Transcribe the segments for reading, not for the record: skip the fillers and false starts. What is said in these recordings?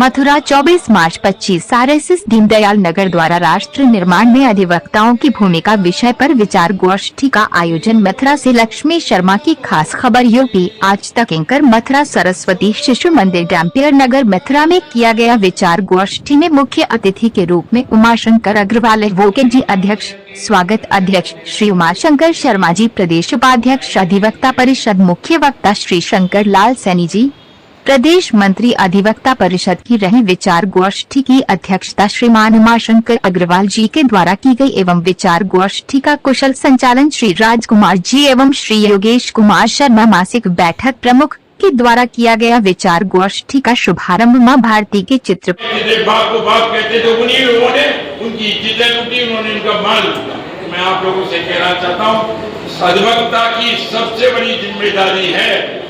मथुरा 24 मार्च 25 RSS Deendayal Nagar द्वारा राष्ट्र निर्माण में अधिवक्ताओं की भूमिका विषय पर विचार गोष्ठी का आयोजन। मथुरा से लक्ष्मी शर्मा की खास खबर। यूपी आज तक एंकर मथुरा सरस्वती शिशु मंदिर डैम्पियर नगर मथुरा में किया गया विचार गोष्ठी में मुख्य अतिथि के रूप में उमाशंकर अग्रवाल एडवोकेट जी अध्यक्ष, स्वागत अध्यक्ष श्री उमाशंकर शर्मा जी, प्रदेश उपाध्यक्ष अधिवक्ता परिषद, मुख्य वक्ता श्री शंकर लाल सैनी जी, प्रदेश मंत्री अधिवक्ता परिषद की रही। विचार गोष्ठी की अध्यक्षता श्रीमान उमाशंकर अग्रवाल जी के द्वारा की गई एवं विचार गोष्ठी का कुशल संचालन श्री राजकुमार जी एवं श्री योगेश कुमार शर्मा मासिक बैठक प्रमुख के द्वारा किया गया। विचार गोष्ठी का शुभारंभ मां भारती के चित्र मैं आप लोगों से कहना चाहता हूँ, अधिवक्ता की सबसे बड़ी जिम्मेदारी है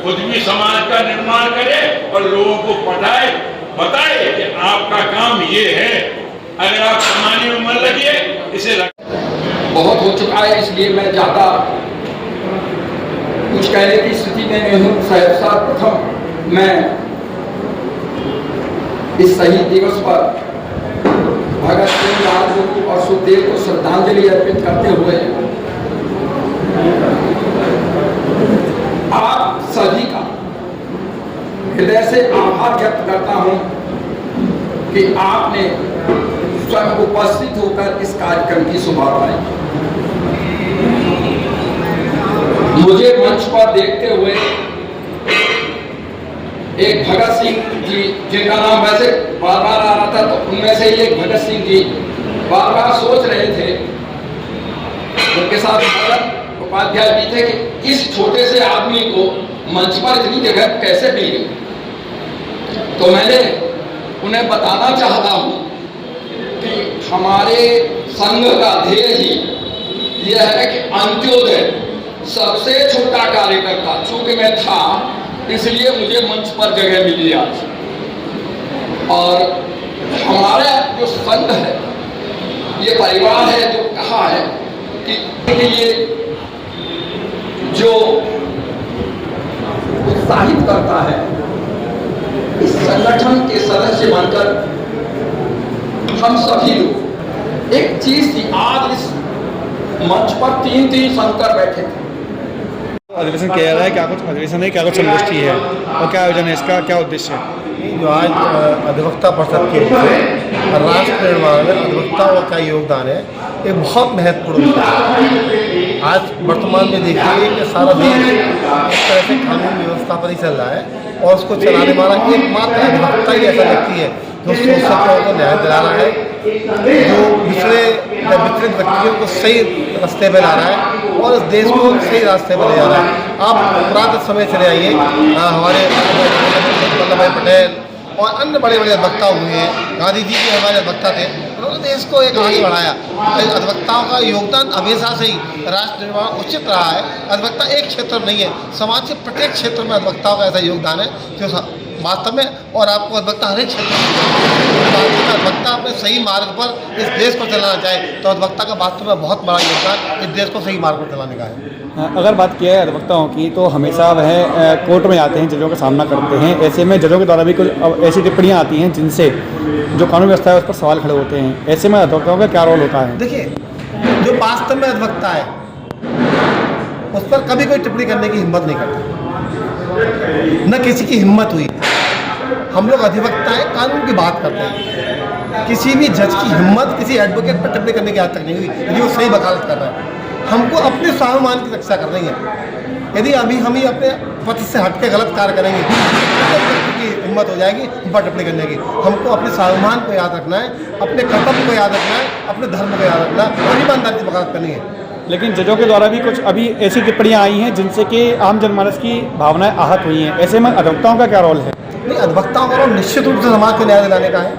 खुद भी समाज का निर्माण करे और लोगों को पढ़ाए, बताए कि आपका काम ये है। अगर आप कमाने में मन लगे, इसे बहुत हो चुका है, इसलिए मैं ज्यादा कुछ कहने की स्थिति में नहीं हूँ। सहसा प्रथम मैं इस शहीद दिवस पर भगत सिंह, राजगुरु और सुखदेव को श्रद्धांजलि अर्पित करते हुए आप सभी का हृदय से आभार व्यक्त करता हूं कि आपने स्वयं उपस्थित होकर इस कार्यक्रम की शोभा बढ़ाई। मुझे मंच पर देखते हुए एक भगत सिंह जी, जिनका नाम वैसे बार बार आ रहा था, तो उनमें से ही एक भगत सिंह जी बार बार सोच रहे थे, उनके साथ भगत उपाध्याय भी थे, कि इस छोटे से आदमी को मंच पर इतनी जगह कैसे मिल गई। तो मैंने उन्हें बताना चाहता हूं कि हमारे संघ का ध्येय ही यह है कि अंत्योदय सबसे छोटा कार्यकर्ता, चूंकि मैं था इसलिए मुझे मंच पर जगह मिली आज। और हमारा जो संघ है, ये परिवार है, जो कहा है कि ये जो उत्साहित करता है, इस संगठन के सदस्य बनकर हम सभी लोग एक चीज थी। आज इस मंच पर तीन शंकर बैठे थे। अधिवेशन किया जा रहा है, क्या कुछ अधिवेशन है, क्या कुछ संगोष्ठी है और क्या आयोजन है, इसका क्या उद्देश्य है? जो आज अधिवक्ता परिषद के राष्ट्र निर्माण में अधिवक्ताओं का योगदान है, ये बहुत महत्वपूर्ण है। आज वर्तमान में देखिए कि सारा देश इस तरह से कानून व्यवस्था पर ही चल रहा है और उसको चलाने वाला एकमात्र अधिवक्ता ही ऐसा व्यक्ति है जो शोषकों को न्याय दिला रहा है, जो विचलित व्यक्तियों को सही रास्ते पर ला रहा है और इस देश को सही रास्ते पर ले जा रहा है। आप पुरातन समय चले आइए, हमारे वल्लभ भाई पटेल और अन्य बड़े बड़े अधिवक्ता हुए हैं, गांधी जी भी हमारे अधिवक्ता थे, उन्होंने देश को एक आगे बढ़ाया। अधिवक्ताओं का योगदान हमेशा से ही राष्ट्र निर्माण उचित रहा है। अधिवक्ता एक क्षेत्र में नहीं है, समाज के प्रत्येक क्षेत्र में अधिवक्ताओं का ऐसा योगदान है जो वास्तव में, और आपको अधिवक्ता हर एक क्षेत्र में अधिवक्ता अपने सही मार्ग पर इस देश को चलाना चाहे तो अधिवक्ता का वास्तव में बहुत बड़ा योगदान इस देश को सही मार्ग पर चलाने का है। अगर बात किया है अधिवक्ताओं की, तो हमेशा वह कोर्ट में जाते हैं, जजों का सामना करते हैं। ऐसे में जजों के द्वारा भी कुछ ऐसी टिप्पणियां आती हैं जिनसे जो कानून व्यवस्था है उस पर सवाल खड़े होते हैं। ऐसे में अधिवक्ताओं का क्या रोल होता है? देखिए, जो वास्तव में अधिवक्ता है उस पर कभी कोई टिप्पणी करने की हिम्मत नहीं करता, न किसी की हिम्मत हुई। हम लोग अधिवक्ता है, कानून की बात करते हैं। किसी भी जज की हिम्मत किसी एडवोकेट पर टिप्पणी करने की आज तक नहीं हुई यदि वो सही वकालत कर रहा है। हमको अपने स्वाभिमान की रक्षा करनी है। यदि अभी हम ही अपने पथ से हट के गलत कार्य करेंगे तो की हिम्मत हो जाएगी हम पर टिप्पणी करने की। हमको अपने स्वाभिमान को याद रखना है, अपने कर्तव्य को याद रखना है, अपने धर्म को याद रखना है और ईमानदारी से वकालत करनी है। लेकिन जजों के द्वारा भी कुछ अभी ऐसी टिप्पणियां आई हैं जिनसे कि आम जनमानस की भावनाएं आहत हुई हैं। ऐसे में अधिवक्ताओं का क्या रोल है? नहीं, अधिवक्ताओं का रोल निश्चित रूप से समाज को न्याय दिलाने का है।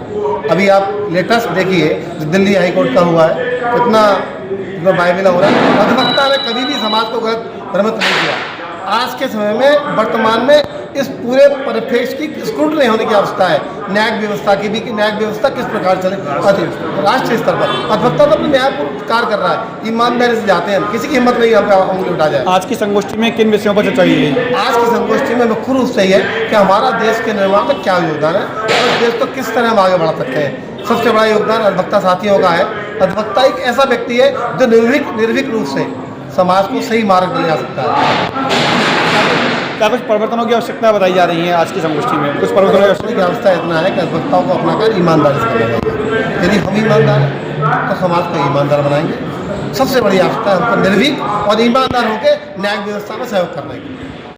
अभी आप लेटेस्ट देखिए जो दिल्ली हाईकोर्ट का हुआ है, कितना बाइबिला हो रहा है। अधिवक्ता ने कभी भी समाज को गलत भ्रमित नहीं किया। आज के समय में वर्तमान में इस पूरे परिप्रेक्ष्य की स्क्रूटनी होने की आवश्यकता है, न्यायिक व्यवस्था की भी, कि न्यायिक व्यवस्था किस प्रकार चले राष्ट्रीय स्तर पर। अधिवक्ता तो अपने न्यायपूर्ण कार्य कर रहा है, ईमानदारी से जाते हैं, किसी की हिम्मत नहीं हम पे उंगली उठा जाए। आज की संगोष्ठी में किन विषयों पर चर्चा की गई? आज की संगोष्ठी में मुख्य रूप से है कि हमारा देश के निर्माण में क्या योगदान है और देश को किस तरह हम आगे बढ़ा सकते हैं। सबसे बड़ा योगदान अधिवक्ता साथियों का है। अधिवक्ता एक ऐसा व्यक्ति है जो निर्भीक रूप से समाज को सही मार्ग पर ले जा सकता है। क्या कुछ परिवर्तनों की आवश्यकता बताई जा रही है आज की संगोष्ठी में? कुछ परिवर्तनों की आवश्यकता इतना है कि अधिवक्ताओं को अपना कार्य ईमानदारी से करना चाहिए। यदि हम ईमानदार हैं तो समाज को ईमानदार बनाएंगे। सबसे बड़ी आवश्यकता है हमको निर्भीक और ईमानदार होकर न्यायिक व्यवस्था में सहयोग करना है।